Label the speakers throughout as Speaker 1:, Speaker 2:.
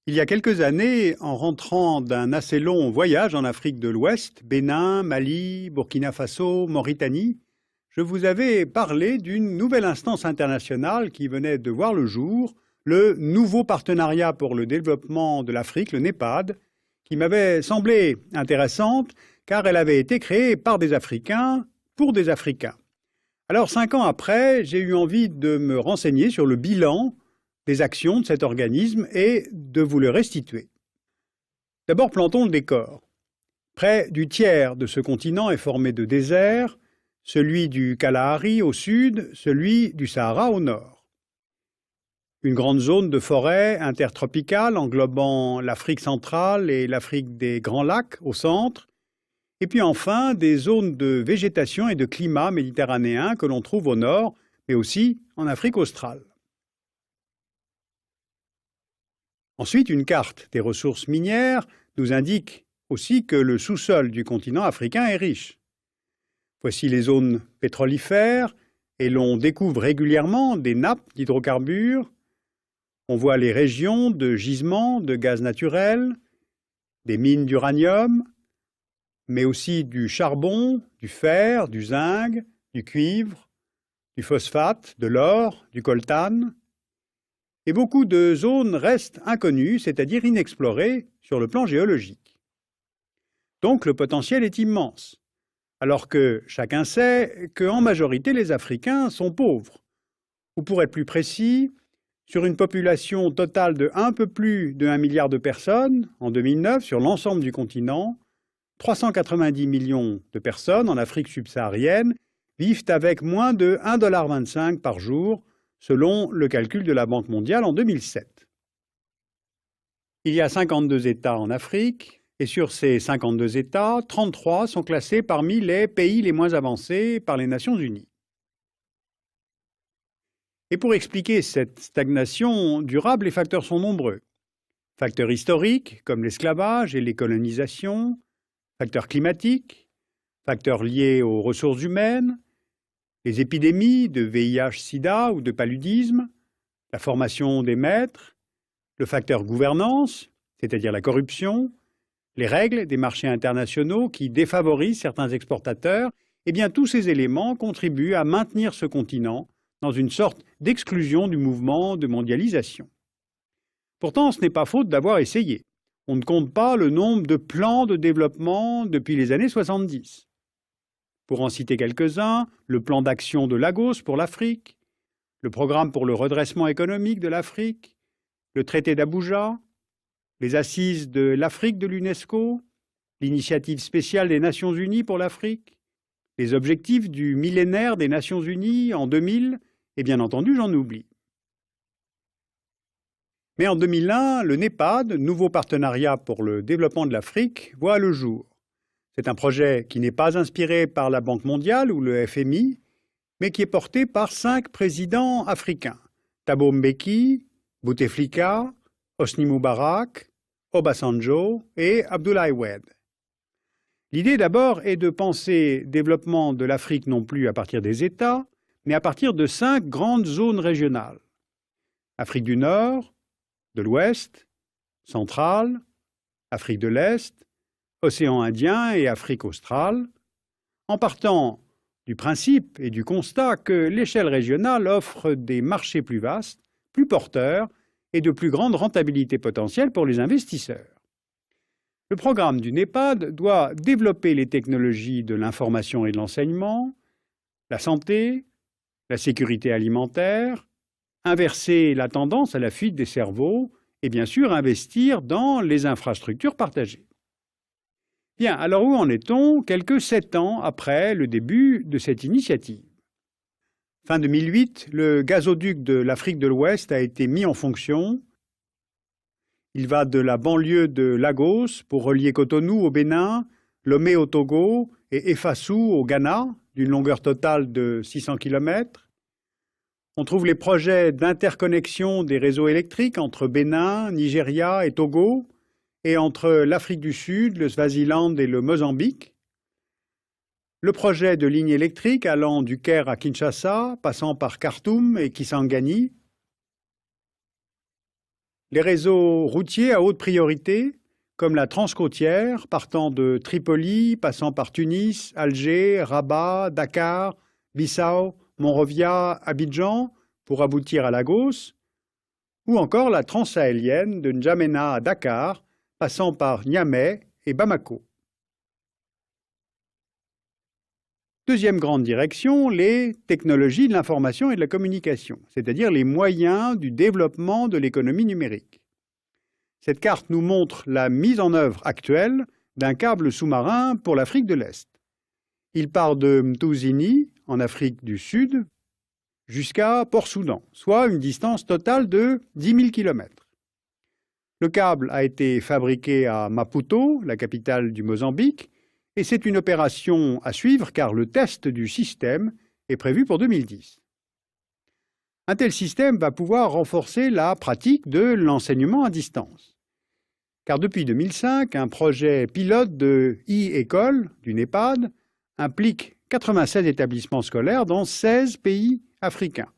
Speaker 1: Il y a quelques années, en rentrant d'un assez long voyage en Afrique de l'Ouest, Bénin, Mali, Burkina Faso, Mauritanie, je vous avais parlé d'une nouvelle instance internationale qui venait de voir le jour, le nouveau partenariat pour le développement de l'Afrique, le NEPAD, qui m'avait semblé intéressante car elle avait été créée par des Africains pour des Africains. Alors 5 ans après, j'ai eu envie de me renseigner sur le bilan des actions de cet organisme et de vous le restituer. D'abord, plantons le décor. Près du tiers de ce continent est formé de déserts, celui du Kalahari au sud, celui du Sahara au nord. Une grande zone de forêt intertropicale englobant l'Afrique centrale et l'Afrique des Grands Lacs au centre, et puis enfin des zones de végétation et de climat méditerranéen que l'on trouve au nord, mais aussi en Afrique australe. Ensuite, une carte des ressources minières nous indique aussi que le sous-sol du continent africain est riche. Voici les zones pétrolifères et l'on découvre régulièrement des nappes d'hydrocarbures. On voit les régions de gisements de gaz naturel, des mines d'uranium, mais aussi du charbon, du fer, du zinc, du cuivre, du phosphate, de l'or, du coltan. Et beaucoup de zones restent inconnues, c'est-à-dire inexplorées sur le plan géologique. Donc le potentiel est immense, alors que chacun sait qu'en majorité les Africains sont pauvres. Ou pour être plus précis, sur une population totale de un peu plus de 1 milliard de personnes, en 2009, sur l'ensemble du continent, 390 millions de personnes en Afrique subsaharienne vivent avec moins de 1,25 $ par jour, selon le calcul de la Banque mondiale en 2007. Il y a 52 États en Afrique, et sur ces 52 États, 33 sont classés parmi les pays les moins avancés par les Nations unies. Et pour expliquer cette stagnation durable, les facteurs sont nombreux. Facteurs historiques, comme l'esclavage et les colonisations, facteurs climatiques, facteurs liés aux ressources humaines, les épidémies de VIH-Sida ou de paludisme, la formation des maîtres, le facteur gouvernance, c'est-à-dire la corruption, les règles des marchés internationaux qui défavorisent certains exportateurs, eh bien tous ces éléments contribuent à maintenir ce continent dans une sorte d'exclusion du mouvement de mondialisation. Pourtant, ce n'est pas faute d'avoir essayé. On ne compte pas le nombre de plans de développement depuis les années 70. Pour en citer quelques-uns, le plan d'action de Lagos pour l'Afrique, le programme pour le redressement économique de l'Afrique, le traité d'Abuja, les assises de l'Afrique de l'UNESCO, l'initiative spéciale des Nations Unies pour l'Afrique, les objectifs du millénaire des Nations Unies en 2000, et bien entendu, j'en oublie. Mais en 2001, le NEPAD, nouveau partenariat pour le développement de l'Afrique, voit le jour. C'est un projet qui n'est pas inspiré par la Banque mondiale ou le FMI, mais qui est porté par 5 présidents africains, Thabo Mbeki, Bouteflika, Hosni Moubarak, Obasanjo et Abdoulaye Wade. L'idée d'abord est de penser développement de l'Afrique non plus à partir des États, mais à partir de 5 grandes zones régionales. Afrique du Nord, de l'Ouest, centrale, Afrique de l'Est, Océan Indien et Afrique australe, en partant du principe et du constat que l'échelle régionale offre des marchés plus vastes, plus porteurs et de plus grande rentabilité potentielle pour les investisseurs. Le programme du NEPAD doit développer les technologies de l'information et de l'enseignement, la santé, la sécurité alimentaire, inverser la tendance à la fuite des cerveaux et bien sûr investir dans les infrastructures partagées. Bien, alors où en est-on quelques 7 ans après le début de cette initiative? Fin 2008, le gazoduc de l'Afrique de l'Ouest a été mis en fonction. Il va de la banlieue de Lagos pour relier Cotonou au Bénin, Lomé au Togo et Effassou au Ghana, d'une longueur totale de 600 km. On trouve les projets d'interconnexion des réseaux électriques entre Bénin, Nigeria et Togo, et entre l'Afrique du Sud, le Swaziland et le Mozambique. Le projet de ligne électrique allant du Caire à Kinshasa, passant par Khartoum et Kisangani. Les réseaux routiers à haute priorité, comme la transcôtière, partant de Tripoli, passant par Tunis, Alger, Rabat, Dakar, Bissau, Monrovia, Abidjan, pour aboutir à Lagos, ou encore la transsahélienne de N'Djamena à Dakar, passant par Niamey et Bamako. Deuxième grande direction, les technologies de l'information et de la communication, c'est-à-dire les moyens du développement de l'économie numérique. Cette carte nous montre la mise en œuvre actuelle d'un câble sous-marin pour l'Afrique de l'Est. Il part de Mtouzini, en Afrique du Sud, jusqu'à Port-Soudan, soit une distance totale de 10 000 km. Le câble a été fabriqué à Maputo, la capitale du Mozambique, et c'est une opération à suivre car le test du système est prévu pour 2010. Un tel système va pouvoir renforcer la pratique de l'enseignement à distance. Car depuis 2005, un projet pilote de e-école du NEPAD implique 96 établissements scolaires dans 16 pays africains.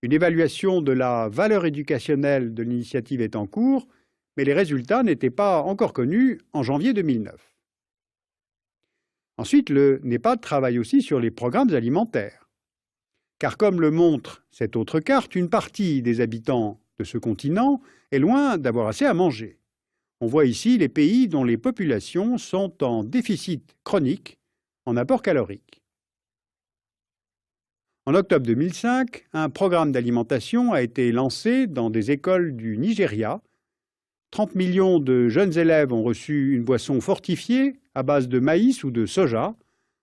Speaker 1: Une évaluation de la valeur éducationnelle de l'initiative est en cours, mais les résultats n'étaient pas encore connus en janvier 2009. Ensuite, le NEPAD travaille aussi sur les programmes alimentaires. Car comme le montre cette autre carte, une partie des habitants de ce continent est loin d'avoir assez à manger. On voit ici les pays dont les populations sont en déficit chronique en apport calorique. En octobre 2005, un programme d'alimentation a été lancé dans des écoles du Nigeria. 30 millions de jeunes élèves ont reçu une boisson fortifiée à base de maïs ou de soja,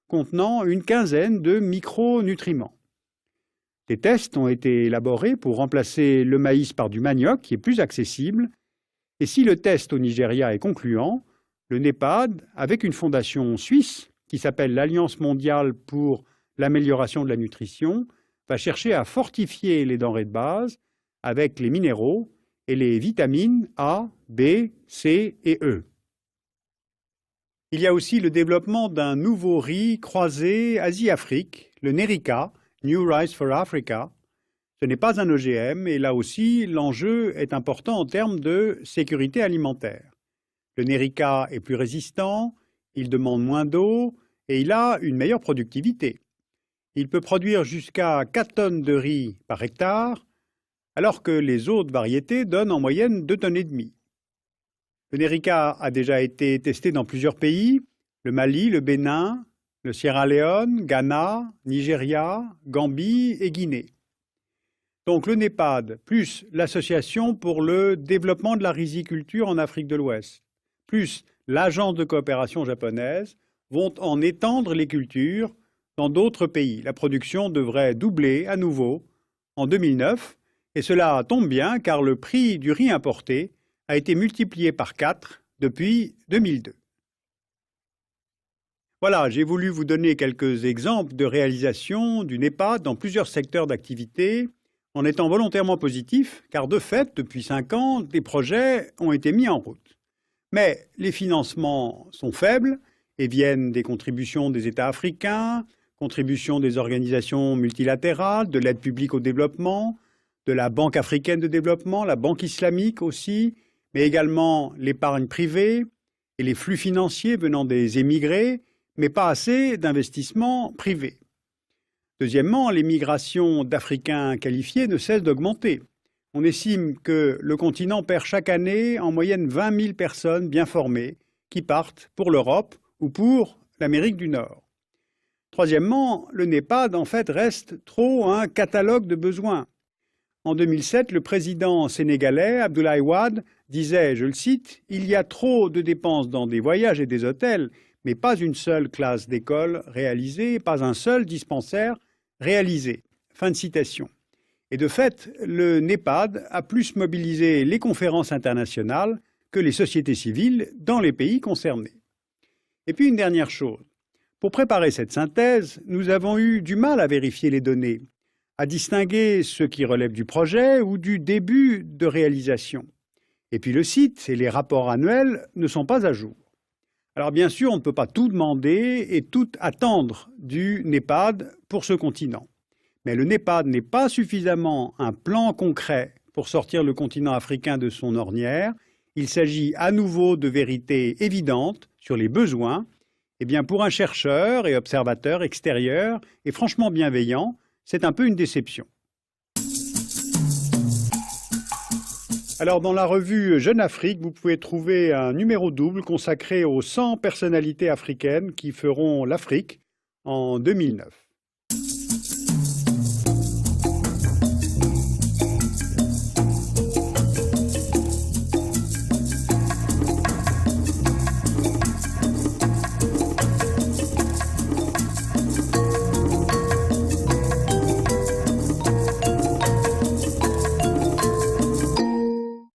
Speaker 1: contenant une quinzaine de micronutriments. Des tests ont été élaborés pour remplacer le maïs par du manioc, qui est plus accessible. Et si le test au Nigeria est concluant, le NEPAD, avec une fondation suisse qui s'appelle l'Alliance mondiale pour l'amélioration de la nutrition, va chercher à fortifier les denrées de base avec les minéraux et les vitamines A, B, C et E. Il y a aussi le développement d'un nouveau riz croisé Asie-Afrique, le Nerica, New Rice for Africa. Ce n'est pas un OGM et là aussi l'enjeu est important en termes de sécurité alimentaire. Le Nerica est plus résistant, il demande moins d'eau et il a une meilleure productivité. Il peut produire jusqu'à 4 tonnes de riz par hectare, alors que les autres variétés donnent en moyenne 2,5 tonnes. Le Nerica a déjà été testé dans plusieurs pays, le Mali, le Bénin, le Sierra Leone, Ghana, Nigeria, Gambie et Guinée. Donc le NEPAD, plus l'Association pour le développement de la riziculture en Afrique de l'Ouest, plus l'Agence de coopération japonaise, vont en étendre les cultures dans d'autres pays. La production devrait doubler à nouveau en 2009, et cela tombe bien car le prix du riz importé a été multiplié par 4 depuis 2002. Voilà, j'ai voulu vous donner quelques exemples de réalisation du NEPAD dans plusieurs secteurs d'activité, en étant volontairement positif, car de fait, depuis 5 ans, des projets ont été mis en route. Mais les financements sont faibles et viennent des contributions des États africains, contributions des organisations multilatérales, de l'aide publique au développement, de la Banque africaine de développement, la Banque islamique aussi, mais également l'épargne privée et les flux financiers venant des émigrés, mais pas assez d'investissements privés. Deuxièmement, les migrations d'Africains qualifiés ne cessent d'augmenter. On estime que le continent perd chaque année en moyenne 20 000 personnes bien formées qui partent pour l'Europe ou pour l'Amérique du Nord. Troisièmement, le NEPAD en fait reste trop un catalogue de besoins. En 2007, le président sénégalais, Abdoulaye Wade, disait, je le cite, « Il y a trop de dépenses dans des voyages et des hôtels, mais pas une seule classe d'école réalisée, pas un seul dispensaire réalisé. » Fin de citation. Et de fait, le NEPAD a plus mobilisé les conférences internationales que les sociétés civiles dans les pays concernés. Et puis une dernière chose. Pour préparer cette synthèse, nous avons eu du mal à vérifier les données, à distinguer ce qui relève du projet ou du début de réalisation. Et puis le site et les rapports annuels ne sont pas à jour. Alors bien sûr, on ne peut pas tout demander et tout attendre du NEPAD pour ce continent. Mais le NEPAD n'est pas suffisamment un plan concret pour sortir le continent africain de son ornière. Il s'agit à nouveau de vérités évidentes sur les besoins. Eh bien, pour un chercheur et observateur extérieur et franchement bienveillant, c'est un peu une déception. Alors, dans la revue Jeune Afrique, vous pouvez trouver un numéro double consacré aux 100 personnalités africaines qui feront l'Afrique en 2009.